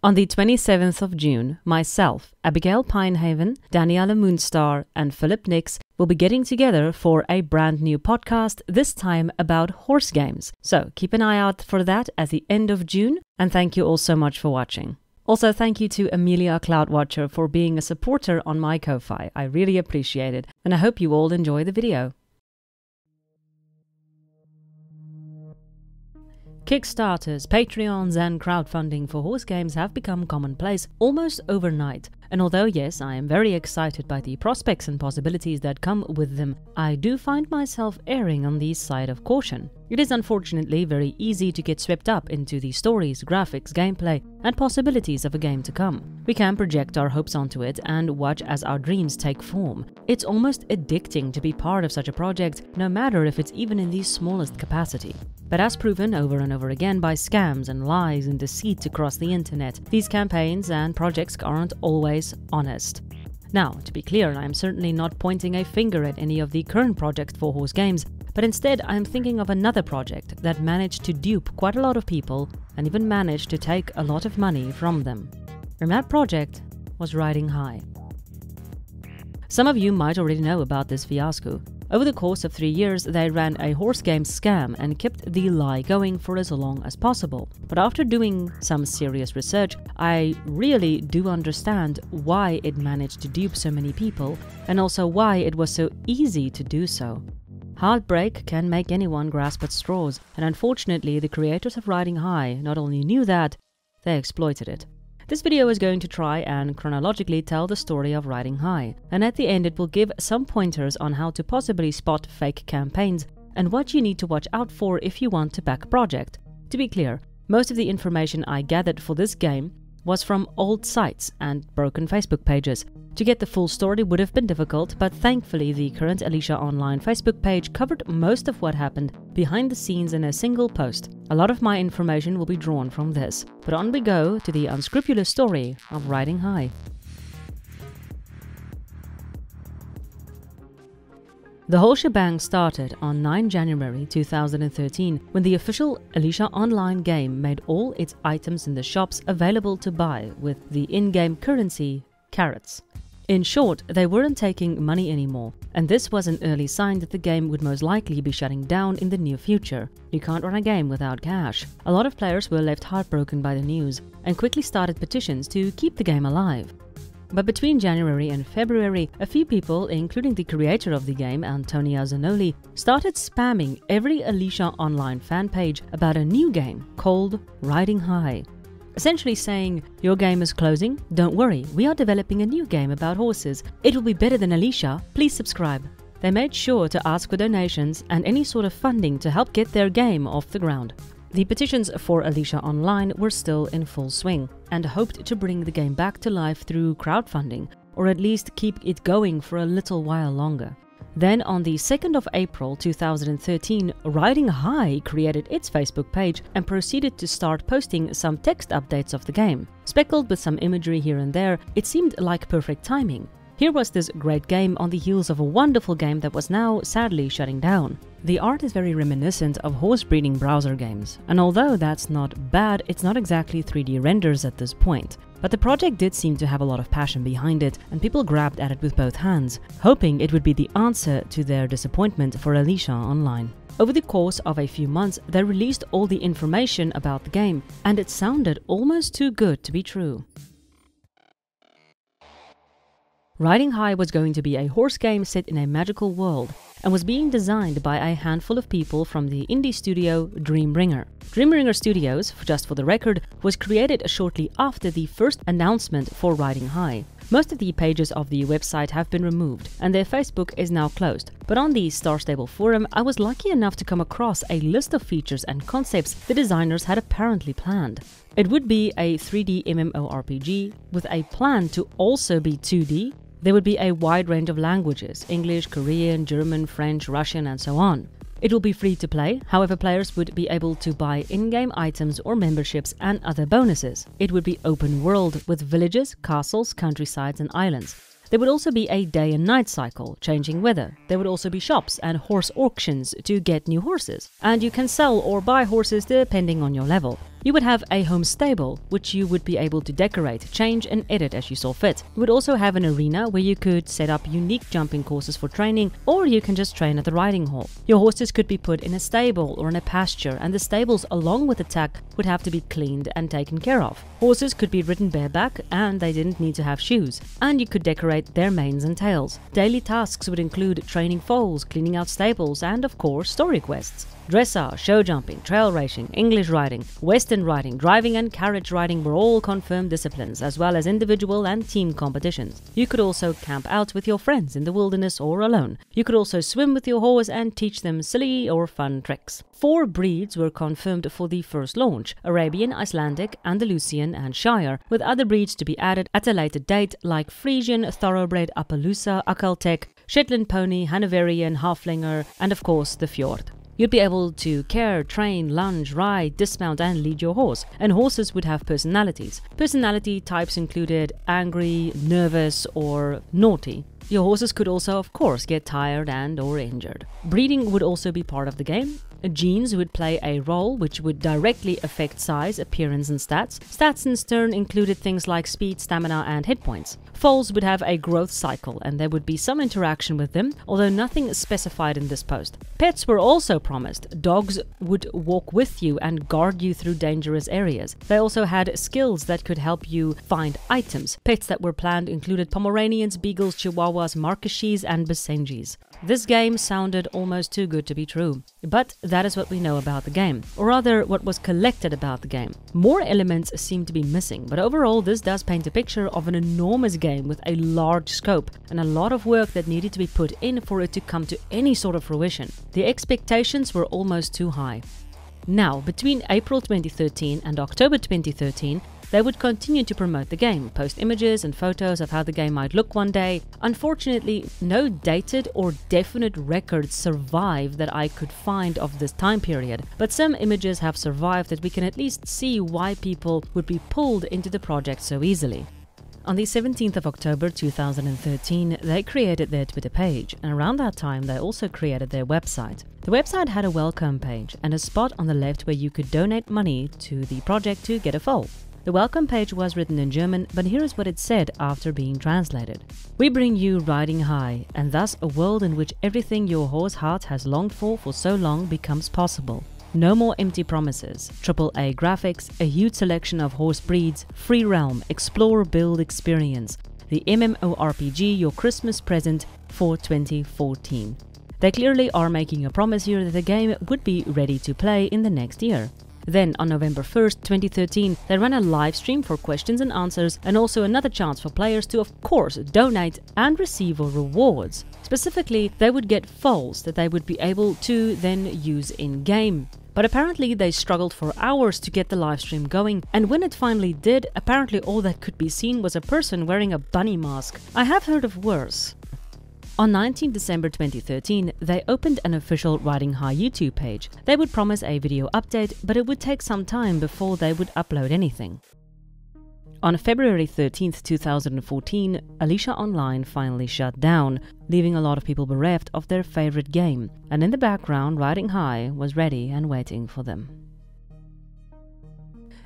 On the 27th of June, myself, Abigail Pinehaven, Daniela Moonstar, and Philip Nix will be getting together for a brand new podcast, this time about horse games. So keep an eye out for that at the end of June, and thank you all so much for watching. Also, thank you to Amelia Cloudwatcher for being a supporter on my Ko-Fi. I really appreciate it, and I hope you all enjoy the video. Kickstarters, Patreons, and crowdfunding for horse games have become commonplace almost overnight. And although yes, I am very excited by the prospects and possibilities that come with them, I do find myself erring on the side of caution. It is unfortunately very easy to get swept up into the stories, graphics, gameplay, and possibilities of a game to come. We can project our hopes onto it and watch as our dreams take form. It's almost addicting to be part of such a project, no matter if it's even in the smallest capacity. But as proven over and over again by scams and lies and deceit across the internet, these campaigns and projects aren't always honest. Now, to be clear, I am certainly not pointing a finger at any of the current projects for horse games, but instead I am thinking of another project that managed to dupe quite a lot of people and even managed to take a lot of money from them. And that project was Riding High. Some of you might already know about this fiasco. Over the course of 3 years, they ran a horse game scam and kept the lie going for as long as possible. But after doing some serious research, I really do understand why it managed to dupe so many people, and also why it was so easy to do so. Heartbreak can make anyone grasp at straws, and unfortunately the creators of Riding High not only knew that, they exploited it. This video is going to try and chronologically tell the story of Riding High, and at the end it will give some pointers on how to possibly spot fake campaigns and what you need to watch out for if you want to back a project. To be clear, most of the information I gathered for this game was from old sites and broken Facebook pages. To get the full story would have been difficult, but thankfully the current Alicia Online Facebook page covered most of what happened behind the scenes in a single post. A lot of my information will be drawn from this. But on we go to the unscrupulous story of Riding High. The whole shebang started on 9 January 2013 when the official Alicia Online game made all its items in the shops available to buy with the in-game currency, carrots. In short, they weren't taking money anymore, and this was an early sign that the game would most likely be shutting down in the near future. You can't run a game without cash. A lot of players were left heartbroken by the news and quickly started petitions to keep the game alive. But between January and February, a few people, including the creator of the game, Antonia Zanoli, started spamming every Alicia Online fan page about a new game called Riding High. Essentially saying, your game is closing, don't worry, we are developing a new game about horses. It will be better than Alicia, please subscribe. They made sure to ask for donations and any sort of funding to help get their game off the ground. The petitions for Alicia Online were still in full swing and hoped to bring the game back to life through crowdfunding, or at least keep it going for a little while longer. Then on the 2nd of April 2013, Riding High created its Facebook page and proceeded to start posting some text updates of the game. Speckled with some imagery here and there, it seemed like perfect timing. Here was this great game on the heels of a wonderful game that was now sadly shutting down. The art is very reminiscent of horse breeding browser games, and although that's not bad, it's not exactly 3D renders at this point. But the project did seem to have a lot of passion behind it, and people grabbed at it with both hands, hoping it would be the answer to their disappointment for Alicia Online. Over the course of a few months, they released all the information about the game, and it sounded almost too good to be true. Riding High was going to be a horse game set in a magical world, and was being designed by a handful of people from the indie studio Dreambringer. Dreambringer Studios, just for the record, was created shortly after the first announcement for Riding High. Most of the pages of the website have been removed, and their Facebook is now closed. But on the Star Stable forum, I was lucky enough to come across a list of features and concepts the designers had apparently planned. It would be a 3D MMORPG with a plan to also be 2D. There would be a wide range of languages: English, Korean, German, French, Russian, and so on. It will be free to play, however players would be able to buy in-game items or memberships and other bonuses. It would be open world with villages, castles, countrysides and islands. There would also be a day and night cycle, changing weather. There would also be shops and horse auctions to get new horses. And you can sell or buy horses depending on your level. You would have a home stable, which you would be able to decorate, change and edit as you saw fit. You would also have an arena where you could set up unique jumping courses for training, or you can just train at the riding hall. Your horses could be put in a stable or in a pasture, and the stables along with the tack would have to be cleaned and taken care of. Horses could be ridden bareback and they didn't need to have shoes, and you could decorate their manes and tails. Daily tasks would include training foals, cleaning out stables, and of course story quests. Dressage, show jumping, trail racing, English riding, western riding, driving and carriage riding were all confirmed disciplines, as well as individual and team competitions. You could also camp out with your friends in the wilderness or alone. You could also swim with your horse and teach them silly or fun tricks. 4 breeds were confirmed for the first launch: Arabian, Icelandic, Andalusian and Shire, with other breeds to be added at a later date like Frisian, Thoroughbred, Appaloosa, Akaltek, Shetland Pony, Hanoverian, Haflinger and of course the Fjord. You'd be able to care, train, lunge, ride, dismount and lead your horse, and horses would have personalities. Personality types included angry, nervous or naughty. Your horses could also of course get tired and or injured. Breeding would also be part of the game. Genes would play a role which would directly affect size, appearance and stats. Stats in turn included things like speed, stamina and hit points. Foals would have a growth cycle and there would be some interaction with them, although nothing is specified in this post. Pets were also promised. Dogs would walk with you and guard you through dangerous areas. They also had skills that could help you find items. Pets that were planned included Pomeranians, Beagles, Chihuahuas, Marquesas and Basenjis. This game sounded almost too good to be true. But that is what we know about the game, or rather what was collected about the game. More elements seem to be missing, but overall this does paint a picture of an enormous game with a large scope and a lot of work that needed to be put in for it to come to any sort of fruition. The expectations were almost too high. Now, between April 2013 and October 2013, they would continue to promote the game, post images and photos of how the game might look one day. Unfortunately, no dated or definite records survive that I could find of this time period, but some images have survived that we can at least see why people would be pulled into the project so easily. On the 17th of October 2013, they created their Twitter page, and around that time they also created their website. The website had a welcome page and a spot on the left where you could donate money to the project to get a foal. The welcome page was written in German, but here is what it said after being translated. We bring you riding high, and thus a world in which everything your horse heart has longed for so long becomes possible. No more empty promises, AAA graphics, a huge selection of horse breeds, free realm, explore, build, experience. The MMORPG, your Christmas present for 2014. They clearly are making a promise here that the game would be ready to play in the next year. Then, on November 1st, 2013, they ran a live stream for questions and answers and also another chance for players to, of course, donate and receive rewards. Specifically, they would get foals that they would be able to then use in-game. But apparently they struggled for hours to get the live stream going, and when it finally did, apparently all that could be seen was a person wearing a bunny mask. I have heard of worse. On 19 December 2013, they opened an official Riding High YouTube page. They would promise a video update, but it would take some time before they would upload anything. On February 13, 2014, Alicia Online finally shut down, leaving a lot of people bereft of their favorite game, and in the background, Riding High was ready and waiting for them.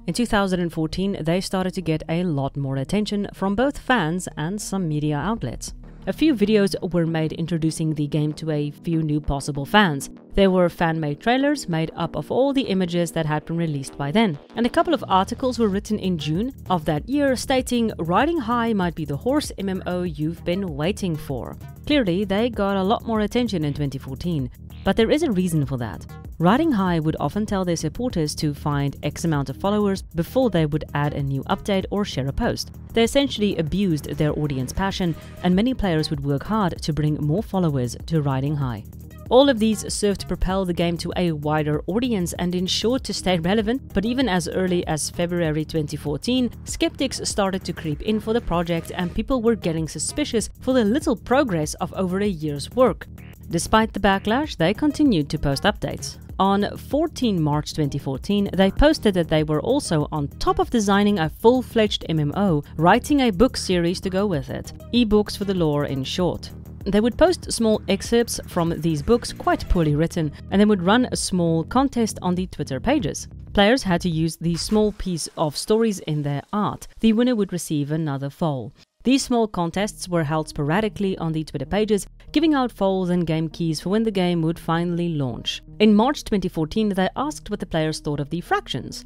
In 2014, they started to get a lot more attention from both fans and some media outlets. A few videos were made introducing the game to a few new possible fans. There were fan-made trailers made up of all the images that had been released by then. And a couple of articles were written in June of that year stating Riding High might be the horse MMO you've been waiting for. Clearly, they got a lot more attention in 2014. But there is a reason for that. Riding High would often tell their supporters to find X amount of followers before they would add a new update or share a post. They essentially abused their audience passion, and many players would work hard to bring more followers to Riding High. All of these served to propel the game to a wider audience and ensured to stay relevant, but even as early as February 2014, skeptics started to creep in for the project and people were getting suspicious for the little progress of over a year's work. Despite the backlash, they continued to post updates. On 14 March 2014, they posted that they were also on top of designing a full-fledged MMO, writing a book series to go with it. E-books for the lore in short. They would post small excerpts from these books, quite poorly written, and they would run a small contest on the Twitter pages. players had to use the small piece of stories in their art. The winner would receive another foal. These small contests were held sporadically on the Twitter pages, giving out foals and game keys for when the game would finally launch. In March 2014, they asked what the players thought of the factions.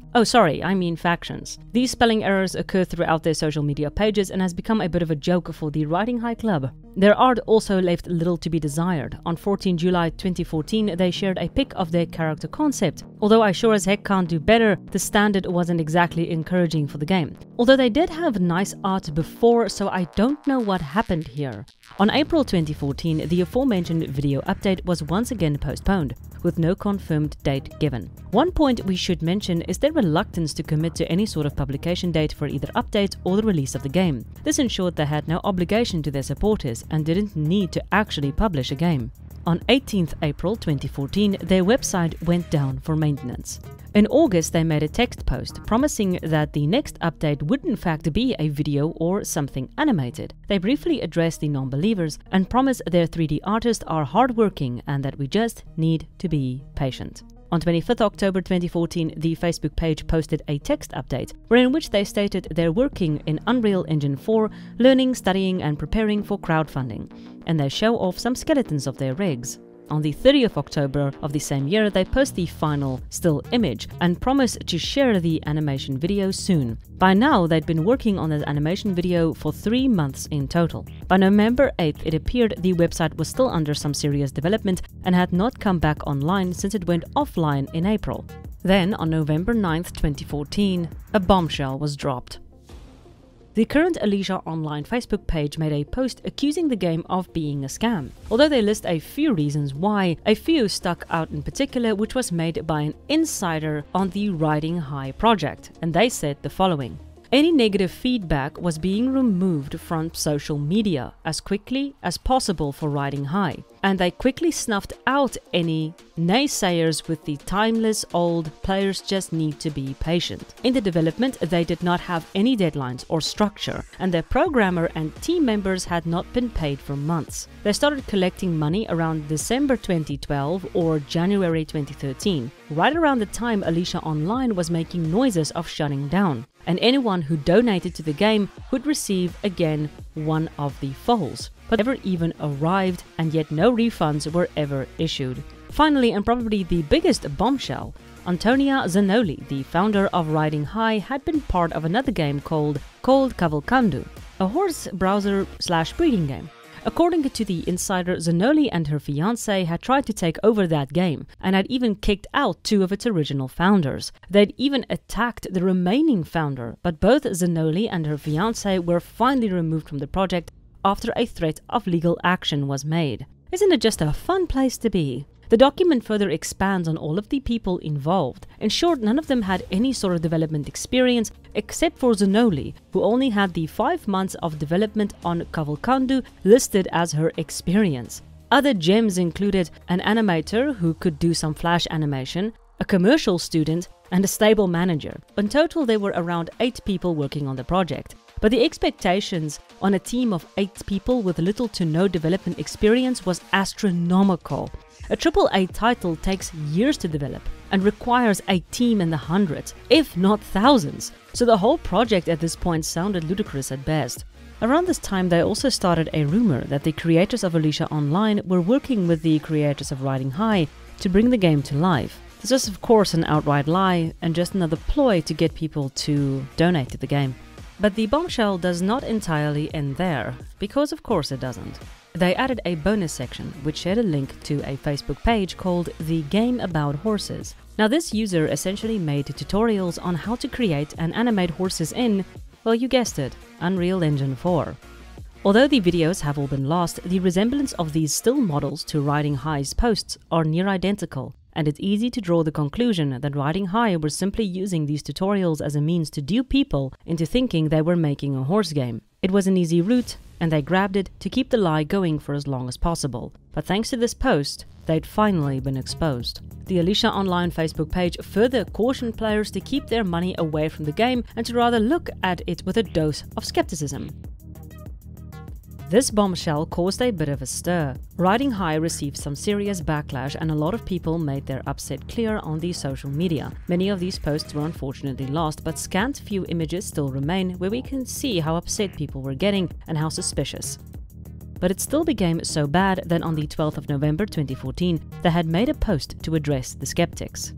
These spelling errors occur throughout their social media pages and has become a bit of a joke for the Riding High Club. Their art also left little to be desired. On 14 July 2014, they shared a pic of their character concept. Although I sure as heck can't do better, the standard wasn't exactly encouraging for the game. Although they did have nice art before, so I don't know what happened here. On April 2014, the aforementioned video update was once again postponed, with no confirmed date given. One point we should mention is their reluctance to commit to any sort of publication date for either updates or the release of the game. This ensured they had no obligation to their supporters and didn't need to actually publish a game. On 18th April 2014, their website went down for maintenance. In August, they made a text post promising that the next update would in fact be a video or something animated. They briefly addressed the non-believers and promised their 3D artists are hardworking and that we just need to be patient. On 25th October 2014, the Facebook page posted a text update, in which they stated they're working in Unreal Engine 4, learning, studying and preparing for crowdfunding, and they show off some skeletons of their rigs. On the 30th October of the same year, they post the final still image and promise to share the animation video soon. By now, they'd been working on the animation video for 3 months in total. By November 8th, it appeared the website was still under some serious development and had not come back online since it went offline in April. Then, on November 9th, 2014, a bombshell was dropped. The current Alicia Online Facebook page made a post accusing the game of being a scam. Although they list a few reasons why, a few stuck out in particular, which was made by an insider on the Riding High project, and they said the following. Any negative feedback was being removed from social media as quickly as possible for Riding High, and they quickly snuffed out any naysayers with the timeless old "players just need to be patient." In the development, they did not have any deadlines or structure, and their programmer and team members had not been paid for months. They started collecting money around December 2012 or January 2013, right around the time Alicia Online was making noises of shutting down. And anyone who donated to the game would receive again one of the foals, but never even arrived, and yet no refunds were ever issued. Finally, and probably the biggest bombshell, Antonia Zanoli, the founder of Riding High, had been part of another game called Cavalcando, a horse browser/breeding game. According to the insider, Zanoli and her fiancé had tried to take over that game and had even kicked out 2 of its original founders. They'd even attacked the remaining founder, but both Zanoli and her fiancé were finally removed from the project after a threat of legal action was made. Isn't it just a fun place to be? The document further expands on all of the people involved. In short, none of them had any sort of development experience except for Zanoli, who only had the 5 months of development on Cavalcando listed as her experience. Other gems included an animator who could do some flash animation, a commercial student, and a stable manager. In total, there were around 8 people working on the project. But the expectations on a team of 8 people with little to no development experience was astronomical. A AAA title takes years to develop and requires a team in the hundreds, if not thousands, so the whole project at this point sounded ludicrous at best. Around this time, they also started a rumor that the creators of Alicia Online were working with the creators of Riding High to bring the game to life. This was of course an outright lie and just another ploy to get people to donate to the game. But the bombshell does not entirely end there, because of course it doesn't. They added a bonus section which shared a link to a Facebook page called The Game About Horses. Now this user essentially made tutorials on how to create and animate horses in, well, you guessed it, Unreal Engine 4. Although the videos have all been lost, the resemblance of these still models to Riding High's posts are near identical, and it's easy to draw the conclusion that Riding High were simply using these tutorials as a means to dupe people into thinking they were making a horse game. It was an easy route, and they grabbed it to keep the lie going for as long as possible. But thanks to this post, they'd finally been exposed. The Alicia Online Facebook page further cautioned players to keep their money away from the game and to rather look at it with a dose of skepticism. This bombshell caused a bit of a stir. Riding High received some serious backlash and a lot of people made their upset clear on the social media. Many of these posts were unfortunately lost, but scant few images still remain where we can see how upset people were getting and how suspicious. But it still became so bad that on the 12th of November 2014, they had made a post to address the skeptics.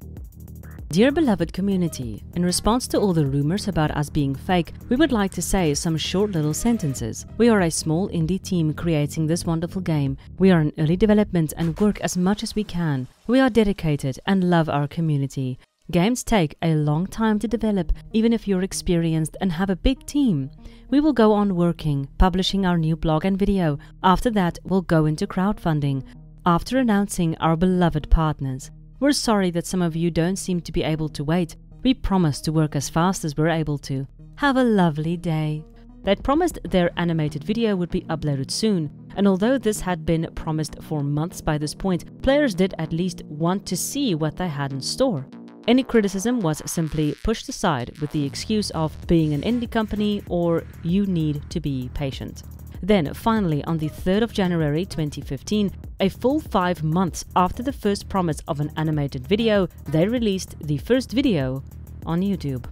Dear beloved community, in response to all the rumors about us being fake, we would like to say some short little sentences. We are a small indie team creating this wonderful game. We are in early development and work as much as we can. We are dedicated and love our community. Games take a long time to develop, even if you're experienced and have a big team. We will go on working, publishing our new blog and video. After that, we'll go into crowdfunding. After announcing our beloved partners. We're sorry that some of you don't seem to be able to wait. We promise to work as fast as we're able to. Have a lovely day. They'd promised their animated video would be uploaded soon, and although this had been promised for months by this point, players did at least want to see what they had in store. Any criticism was simply pushed aside with the excuse of being an indie company or you need to be patient. Then, finally, on the 3rd of January 2015, a full 5 months after the first promise of an animated video, they released the first video on YouTube.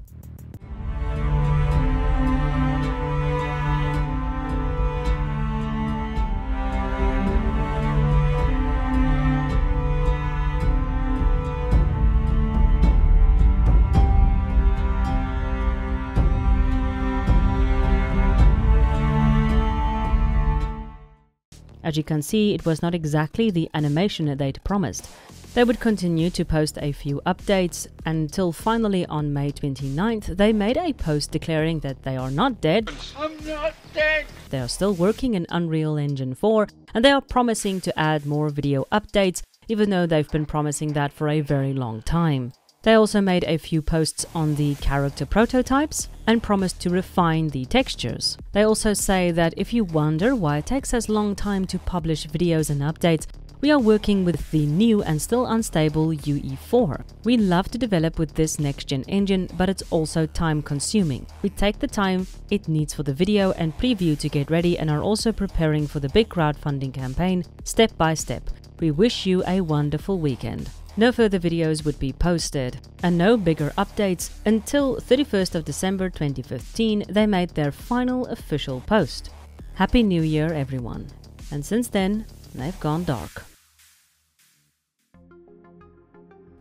As you can see, it was not exactly the animation they'd promised. They would continue to post a few updates until finally on May 29th they made a post declaring that they are not dead. I'm not dead! They are still working in Unreal Engine 4 and they are promising to add more video updates, even though they've been promising that for a very long time. They also made a few posts on the character prototypes and promised to refine the textures. They also say that if you wonder why it takes us a long time to publish videos and updates, we are working with the new and still unstable UE4. We love to develop with this next-gen engine, but it's also time-consuming. We take the time it needs for the video and preview to get ready and are also preparing for the big crowdfunding campaign step by step. We wish you a wonderful weekend. No further videos would be posted, and no bigger updates until 31st of December 2015 they made their final official post. Happy New Year everyone. And since then, they've gone dark.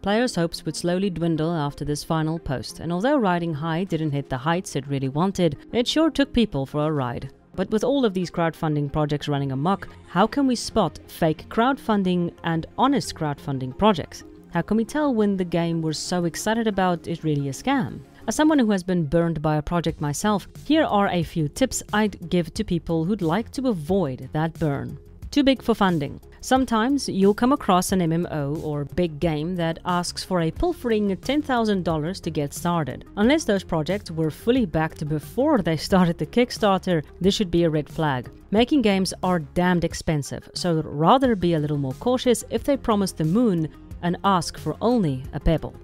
Players' hopes would slowly dwindle after this final post, and although Riding High didn't hit the heights it really wanted, it sure took people for a ride. But with all of these crowdfunding projects running amok, how can we spot fake crowdfunding and honest crowdfunding projects? How can we tell when the game we're so excited about is really a scam? As someone who has been burned by a project myself, here are a few tips I'd give to people who'd like to avoid that burn. Too big for funding. Sometimes you'll come across an MMO or big game that asks for a pilfering $10,000 to get started. Unless those projects were fully backed before they started the Kickstarter, this should be a red flag. Making games are damned expensive, so rather be a little more cautious if they promise the moon and ask for only a pebble.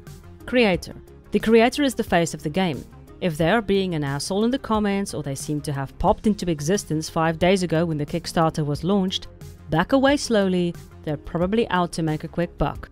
Creator. The creator is the face of the game. If they are being an asshole in the comments or they seem to have popped into existence 5 days ago when the Kickstarter was launched, back away slowly, they're probably out to make a quick buck.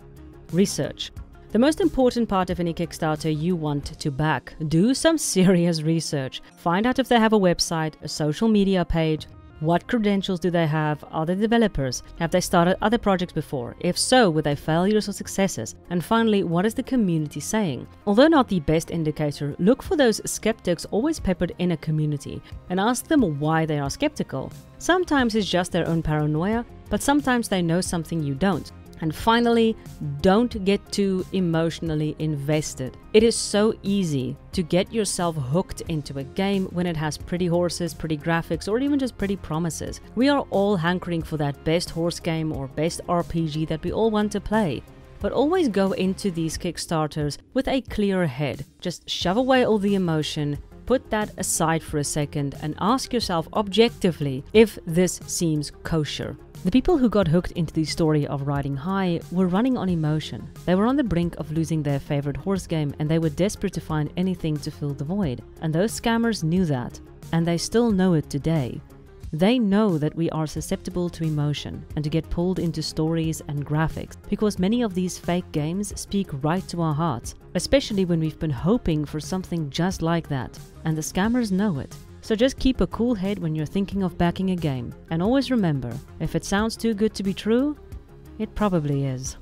Research. The most important part of any Kickstarter you want to back. Do some serious research. Find out if they have a website, a social media page. What credentials do they have? Are they developers? Have they started other projects before? If so, were they failures or successes? And finally, what is the community saying? Although not the best indicator, look for those skeptics always peppered in a community and ask them why they are skeptical. Sometimes it's just their own paranoia, but sometimes they know something you don't. And finally, don't get too emotionally invested. It is so easy to get yourself hooked into a game when it has pretty horses, pretty graphics, or even just pretty promises. We are all hankering for that best horse game or best RPG that we all want to play. But always go into these Kickstarters with a clear head. Just shove away all the emotion, put that aside for a second and ask yourself objectively if this seems kosher. The people who got hooked into the story of Riding High were running on emotion. They were on the brink of losing their favorite horse game and they were desperate to find anything to fill the void. And those scammers knew that, and they still know it today. They know that we are susceptible to emotion and to get pulled into stories and graphics, because many of these fake games speak right to our hearts, especially when we've been hoping for something just like that, and the scammers know it. So just keep a cool head when you're thinking of backing a game, and always remember, if it sounds too good to be true, it probably is.